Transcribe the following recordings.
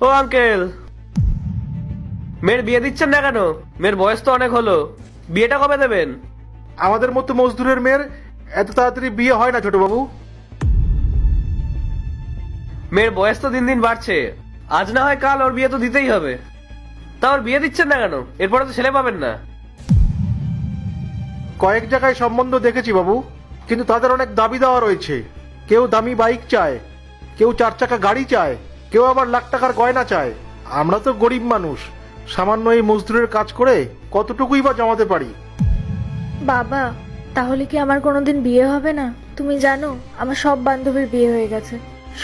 ও uncle, মেয়ের বিয়ে দিচ্ছেন না কেন? মেয়ের বয়স তো অনেক হলো, বিয়েটা কবে দেবেন? আমাদের মতো মজদুরের মেয়ের এত তাড়াতাড়ি বিয়ে হয় না ছোট বাবু। মেয়ের বয়স তো দিন দিন বাড়ছে, আজ না হয় কাল ওর বিয়ে তো দিতেই হবে। তা ওর বিয়ে দিচ্ছেন না কেন? এরপরে তো ছেলে পাবেন না। কয়েক জায়গায় সম্বন্ধ দেখেছি বাবু, কিন্তু তাদের অনেক দাবি দেওয়া রয়েছে। কেউ দামি বাইক চায়, কেউ 4 চাকা গাড়ি চায়, কেউ আবার লাখ টাকার গয়না চায়। আমরা তো গরিব মানুষ, সামান্য এই মজদুরের কাজ করে কতটুকুই বা জমাতে পারি। বাবা, তাহলে কি আমার কোনোদিন বিয়ে হবে না? তুমি জানো আমার সব বান্ধবীর বিয়ে হয়ে গেছে।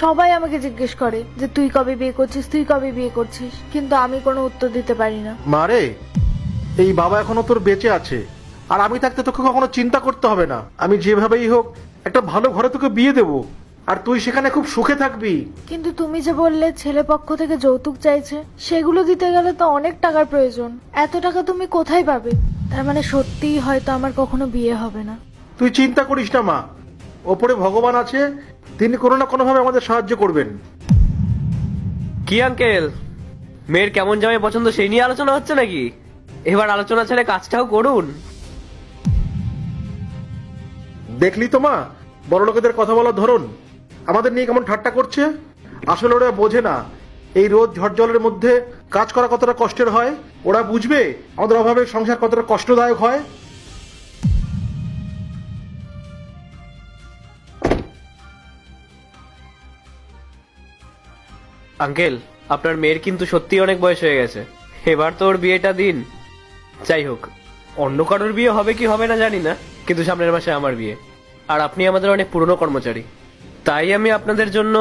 সবাই আমাকে জিজ্ঞেস করে যে তুই কবে বিয়ে করছিস, তুই কবে বিয়ে করছিস, কিন্তু আমি কোনো উত্তর দিতে পারি না। মারে, এই বাবা এখনো তোর বেঁচে আছে, আর আমি থাকতে তোকে কখনো চিন্তা করতে হবে না। আমি যেভাবেই হোক একটা ভালো ঘরে তোকে বিয়ে দেব, আর তুই সেখানে খুব সুখে থাকবি। কিন্তু তুমি যে বললে ছেলে পক্ষ থেকে যৌতুক চাইছে, সেগুলো দিতে গেলে তো অনেক টাকার প্রয়োজন। এত টাকা তুমি কোথায় পাবে? তার মানে সত্যিই হয়তো আমার কখনো বিয়ে হবে না। তুই চিন্তা করিস না মা, ওপরে ভগবান আছে, তিনি কোনো না কোনোভাবে আমাদের সাহায্য করবেন। কি আঙ্কেল, মেয়ের কেমন জামাই পছন্দ সেই নিয়ে আলোচনা হচ্ছে নাকি? এবার আলোচনা ছেড়ে কাজটাও করুন। দেখলি তো মা, বড় লোকেদের কথা বলার ধরন, আমাদের নিয়ে কেমন ঠাট্টা করছে। আসলে ওরা বোঝে না এই রোদ ঝড় জলের মধ্যে কাজ করা কতটা কষ্টের হয়। ওরা বুঝবে আমাদের অভাবের সংসার কতটা কষ্টদায়ক হয়। আঙ্কেল, আপনার মেয়ের কিন্তু সত্যি অনেক বয়স হয়ে গেছে, এবার তো ওর বিয়েটা দিন। যাই হোক, অন্য কারোর বিয়ে হবে কি হবে না জানি না, কিন্তু সামনের মাসে আমার বিয়ে। আর আপনি আমাদের অনেক পুরনো কর্মচারী, তাই আমি আপনাদের জন্য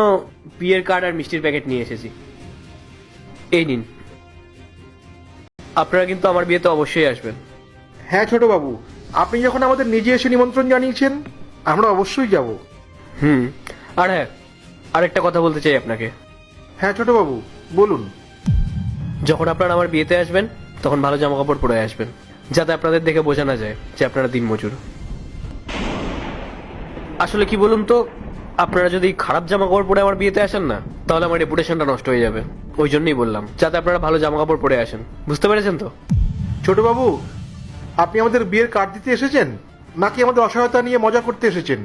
বিয়ের কার্ড আর মিষ্টির প্যাকেট নিয়ে এসেছি। এই নিন, আপনারা কিন্তু আমার বিয়েতে অবশ্যই আসবেন। হ্যাঁ ছোট বাবু, আপনি যখন আমাদের নিজে এসে নিমন্ত্রণ জানিয়েছেন, আমরা অবশ্যই যাব। আর হ্যাঁ, আরেকটা কথা বলতে চাই আপনাকে। হ্যাঁ ছোট বাবু, বলুন। যখন আপনারা আমার বিয়েতে আসবেন, তখন ভালো জামা কাপড় পরে আসবেন, যাতে আপনাদের দেখে বোঝা না যায় যে আপনারা দিনমজুর। আসলে কি বলুন তো, আপনারা যদি খারাপ জামা কাপড় পরে আমার বিয়েতে আসেন না, তাহলে আমার রেপুটেশনটা নষ্ট হয়ে যাবে। ওই জন্যই বললাম, যাতে আপনারা ভালো জামা কাপড় পরে আসেন। বুঝতে পেরেছেন তো? ছোট বাবু, আপনি আমাদের বিয়ের কার্ড দিতে এসেছেন, নাকি আমাদের অসহায়তা নিয়ে মজা করতে এসেছেন?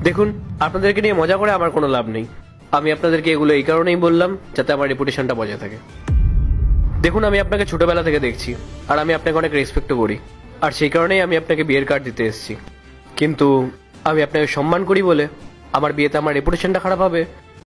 দেখুন, আপনাদেরকে নিয়ে মজা করে আমার কোনো লাভ নেই। আমি আপনাদেরকে এগুলো এই কারণেই বললাম, যাতে আমার রেপুটেশনটা বজায় থাকে। দেখুন, আমি আপনাকে ছোটবেলা থেকে দেখছি, আর আমি আপনাকে অনেক রেসপেক্টও করি, আর সেই কারণেই আমি আপনাকে বিয়ের কার্ড দিতে এসেছি। কিন্তু আমি আপনাকে সম্মান করি বলে আমার বিয়েতে আমার রেপুটেশনটা খারাপ হবে,